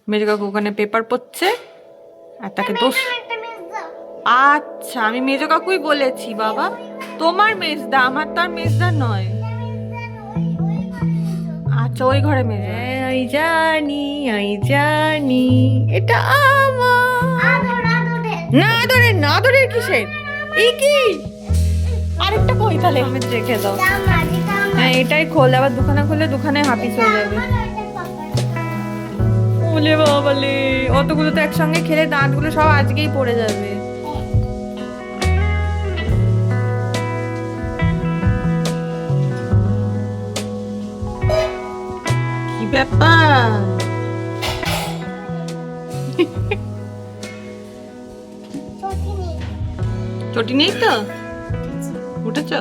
মেজো কাকু ওখানে পেপার পড়ছে আর তাকে দোষ। আচ্ছা আমি মেজো কাকুই বলেছি বাবা, তোমার মেজদা, আমার তো আর মেজদা নয়। আচ্ছা ওই ঘরে মেজো। হ্যাঁ আমি জানি, আমি জানি এটা আমার। না আদরের, না আদরের কিসের? এই কি আরেকটা কই তাহলে আমি রেখে দাও। হ্যাঁ এটাই খোল, আবার দুখানা খুললে দুখানে হাপিস হয়ে যাবে। ওলে বাবালে, অতগুলো তো একসঙ্গে খেলে দাঁতগুলো সব আজকেই পড়ে যাবে। কি ব্যাপার? চটি নেই তো? উঠেছ?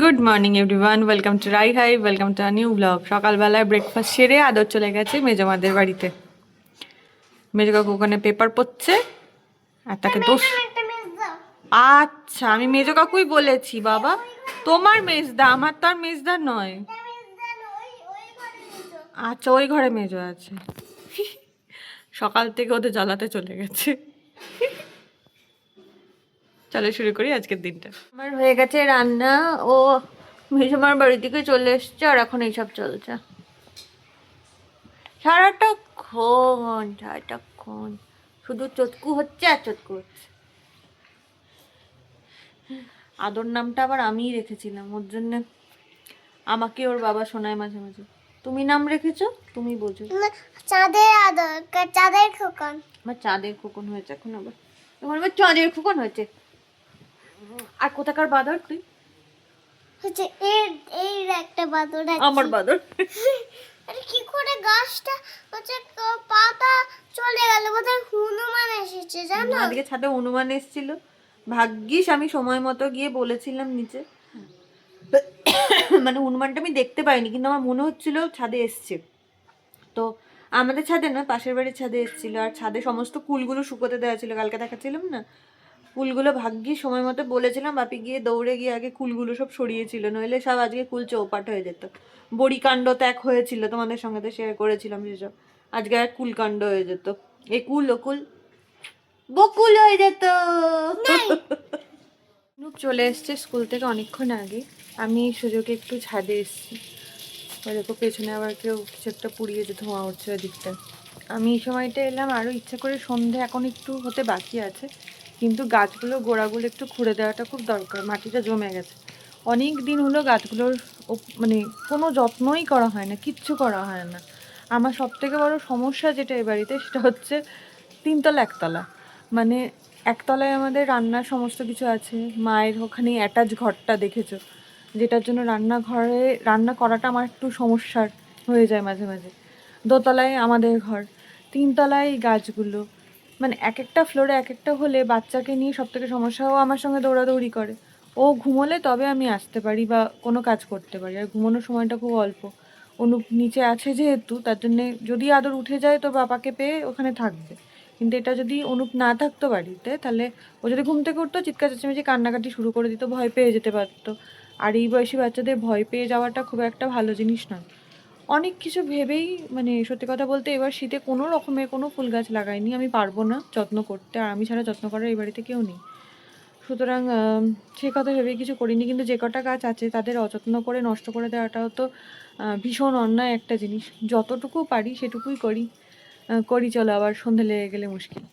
Good morning everyone, welcome to Rai hi, welcome to a new blog. সকালবেলায় ব্রেকফাস্ট সেরে আদর চলে গেছে মেজমাদের বাড়িতে। মেজো কাকু ওখানে পেপার পড়ছে আর তাকে দোষ। আচ্ছা আমি মেজো কাকুই বলেছি বাবা, তোমার মেজদা, আমার তো আর মেজদা নয়। আচ্ছা ওই ঘরে মেজো আছে। সকাল থেকে ওদের জ্বালাতে চলে গেছে। চলো শুরু করি আজকের দিনটা। আমার হয়ে গেছে রান্না, ও মেজমার বাড়ি থেকে চলে এসছে আর এখন এইসব চলছে। সারাটাক্ষণ শুধু চটকু হচ্ছে আর চটকু হচ্ছে। আদর নামটা আবার আমিই রেখেছিলাম, ওর জন্য আমাকে ওর বাবা শোনায় মাঝে মাঝে, তুমি নাম রেখেছো তুমি বোঝো। চাঁদের আদর, চাঁদের খোকন। আমার চাঁদের খোকন হয়েছে এখন, আবার এখন আবার চাঁদের খোকন হয়েছে। আর কোথাকার বাদর তুই? হচ্ছে এর একটা বাদর আছে। আমার বাদর। আরে কি করে গাছটা হচ্ছে পাতা চলে গেল, বোধহয় হনুমান এসেছে জানো। আজকে ছাদে হনুমান এসেছিল, ভাগ্যিস আমি সময় মতো গিয়ে বলেছিলাম নিচে। মানে হনুমানটা আমি দেখতে পাইনি, কিন্তু আমার মনে হচ্ছিল ছাদে এসছে। তো আমাদের ছাদে না, পাশের বাড়ির ছাদে এসেছিল, আর ছাদে সমস্ত কুলগুলো শুকোতে দেওয়া ছিল, কালকে দেখাচ্ছিলাম না। কুলগুলো ভাগ্যিস সময় মতো বলেছিলাম, বাপি গিয়ে দৌড়ে গিয়ে আগে কুলগুলো সব সরিয়েছিল, নইলে সব আজকে কুল চৌপাট হয়ে যেত। বড়িকাণ্ড ত্যাগ হয়েছিল, তোমাদের সঙ্গে তো শেয়ার করেছিলাম সেসব। আজকে এক কুলকাণ্ড হয়ে যেত, এ কুল ও কুল বকুল হয়ে যেত। নুক চলে এসছে স্কুল থেকে অনেকক্ষণ আগে, আমি এই সুযোগে একটু ছাদে এসেছি। দেখো পেছনে আবার কেউ কিছু একটা পুড়িয়ে যে ধোঁয়া উঠছে ওদিকটা। আমি এই সময়টা এলাম আরও ইচ্ছা করে, সন্ধে এখন একটু হতে বাকি আছে, কিন্তু গাছগুলোর গোড়াগুলো একটু খুঁড়ে দেওয়াটা খুব দরকার, মাটিটা জমে গেছে অনেক দিন হলো। গাছগুলোর মানে কোনো যত্নই করা হয় না, কিচ্ছু করা হয় না। আমার সবথেকে বড় সমস্যা যেটা এই বাড়িতে, সেটা হচ্ছে তিনতলা একতলা। মানে একতলায় আমাদের রান্নার সমস্ত কিছু আছে, মায়ের ওখানে অ্যাটাচ ঘরটা দেখেছো, যেটার জন্য রান্নাঘরে রান্না করাটা আমার একটু সমস্যার হয়ে যায় মাঝে মাঝে। দোতলায় আমাদের ঘর, তিনতলায় এই গাছগুলো, মানে এক একটা ফ্লোরে এক একটা হলে বাচ্চাকে নিয়ে সব থেকে সমস্যা। ও আমার সঙ্গে দৌড়াদৌড়ি করে, ও ঘুমোলে তবে আমি আসতে পারি বা কোনো কাজ করতে পারি, আর ঘুমানোর সময়টা খুব অল্প। অনুপ নিচে আছে যেহেতু, তার জন্যে যদি আদর উঠে যায় তো বাবাকে পেয়ে ওখানে থাকবে। কিন্তু এটা যদি অনুপ না থাকতো বাড়িতে, তাহলে ও যদি ঘুম থেকে উঠতো চিৎকার চেঁচামেচি কান্নাকাটি শুরু করে দিত, ভয় পেয়ে যেতে পারতো। আর এই বয়সী বাচ্চাদের ভয় পেয়ে যাওয়াটা খুব একটা ভালো জিনিস নয়। অনেক কিছু ভেবেই, মানে সত্যি কথা বলতে এবার শীতে কোনো রকমের কোনো ফুল গাছ লাগাইনি, আমি পারবো না যত্ন করতে, আর আমি ছাড়া যত্ন করার এই বাড়িতে কেউ নেই। সুতরাং সে কথা ভেবেই কিছু করিনি, কিন্তু যে কটা গাছ আছে তাদের অযত্ন করে নষ্ট করে দেওয়াটাও তো ভীষণ অন্যায় একটা জিনিস। যতটুকু পারি সেটুকুই করি। করি চলো, আবার সন্ধে লেগে গেলে মুশকিল।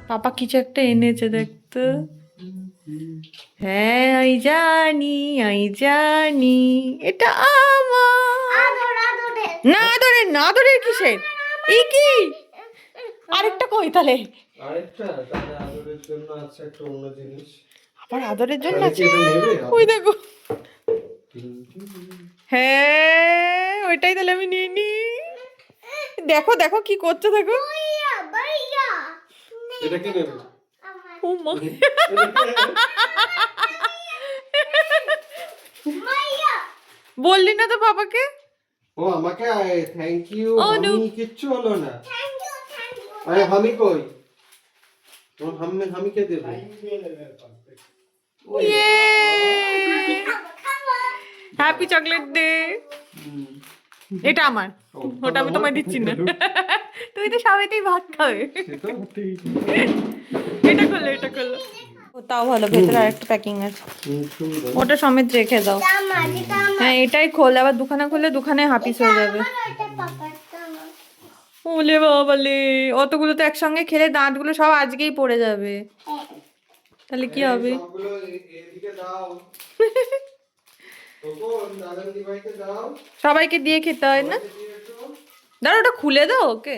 পাপা কিছু একটা এনেছে দেখতো। হ্যাঁ আমি জানি, আমি জানি এটা আমার। না আদরের, না আদরের কিসের? এই কি আরেকটা কই তাহলে? আদরের জন্য আছে একটা অন্য জিনিস। আবার আদরের জন্য আছে, এটা নেবে? ওই দেখো। হ্যাঁ ওইটাই তাহলে আমি নিয়ে নি। দেখো দেখো কি করছো দেখো। ভাইয়া ভাইয়া এটা কে নেবে? আমার ও মা, ভাইয়া বললি না তো বাবাকে। ও আমাকে থ্যাংক ইউ Oh, no. আমি কিচ্ছু হলো না। থ্যাংক ইউ আরে আমি কই? তোমার আমি কে দেবে? ইয়ে, খাবো হ্যাপি চকলেট ডে। এটা আমার, ওটা আমি তোমায় দিচ্ছি না। তুমি তো সবাইতেই ভাগ খাবে। এটা করলো, এটা করলো। ও তাও ভালো, ভেতরে আরেকটা প্যাকিং আছে, ওটা সমেত রেখে দাও। আমার এটা আমার হ্যাঁ এটাই খোল, আবার দুখানা খুললে দুখানে হাপিস হয়ে যাবে। এটা পাপাটা আমার ওলে বাবালে, অতগুলো তো একসঙ্গে খেলে দাঁতগুলো সব আজকেই পড়ে যাবে, তাহলে কি হবে? সবগুলো এদিকে দাও। তখন দাদার দিভাইকে দাও। সবাইকে দিয়ে খেতে হয় না? দাঁড়া, ওটা খুলে দাও ওকে।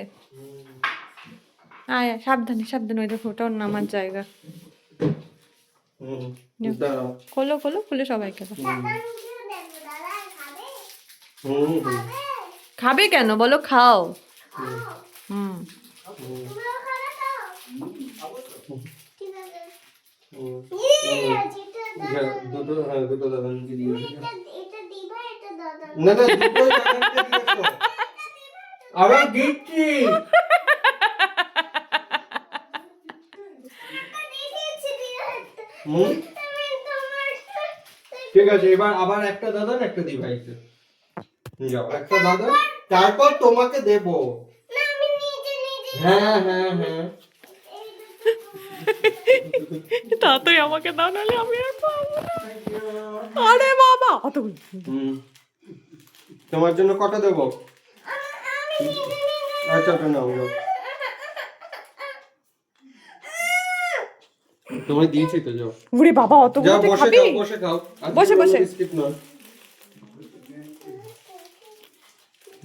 আয় সাবধানে সাবধানে, ওই দেখো ওটা ওর নামার জায়গা। দাও। খোলো খোলো, খুলে সবাইকে দাও। দাদা ভিডিও দেখো দাদা খাবে খাবে খাবে কেন বলো, খাও। হুম, তুমিও খাবে তো ঠিক আছে দুটো দাদাকে দিয়ে দিও। এটা দিবা এটা দাদা না না দুটো দাদাকে দিয়েছো। আবার দিচ্ছি। হুম, ঠিক আছে এবার আবার একটা দাদা আর একটা দিভাইকে যাও, একটা দাদা তারপর তোমাকে দেব। হ্যাঁ হ্যাঁ হ্যাঁ তাড়াতাড়ি আমাকে দাও, নাহলে আমি আর পাবো না। আরে বাবা, অতগুলো। হুম, তোমার জন্য কটা দেবো? আচ্ছা ওটা নাও যাও। তোমায় দিয়েছি তো, যাও ওরে বাবা, অতগুলো যাও তুই বসে খাবি? খাও বসে খাও। আর বসে, দুটো বসে। বিস্কিট নাও।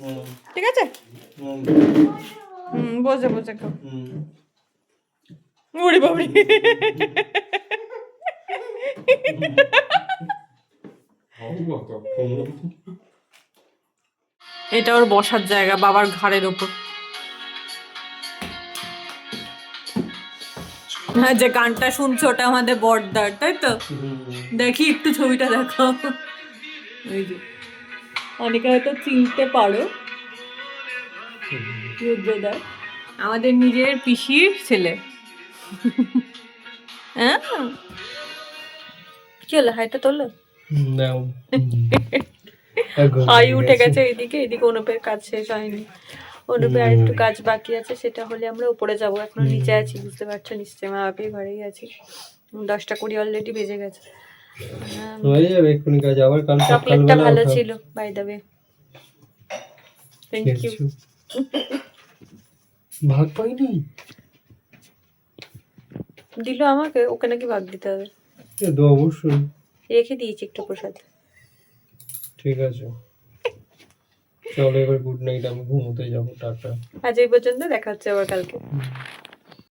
হুম ঠিক আছে, হুম বসে বসে খাও। হুম ওরে বাবারে, এটা ওর বসার জায়গা, বাবার ঘাড়ের ওপর। হ্যাঁ, যে গানটা শুনছো ওটা আমাদের বড়দার, তাই তো? দেখি একটু ছবিটা দেখো। ওই যে, অনেকে হয়তো চিনতে পারো, রুদ্রদার, আমাদের নিজের পিসির ছেলে। হ্যাঁ, কি হলো, হাইটা তোলো। নাও হাই উঠে গেছে এদিকে, এদিকে অনুপের কাজ শেষ হয়নি। অনুপের আর একটু কাজ বাকি আছে, সেটা হলে আমরা উপরে যাবো। এখনো নিচে আছি, বুঝতে পারছো নিশ্চয়ই, মা বাপের ঘরেই আছি। 10:20 অলরেডি বেজে গেছে। হয়ে যাবে এক্ষুনি কাজ। আবার কাল চকলেটটা ভালো ছিল, by the way. Thank you. ভাগ পাইনি দিল আমাকে, ওকে নাকি ভাগ দিতে হবে। তো অবশ্যই। রেখে দিয়েছি একটু প্রসাদ। ঠিক আছে চলো এবার গুড নাইট, আমি ঘুমোতে যাবো, টাটা। আজ এই পর্যন্ত, দেখা হচ্ছে আবার কালকে।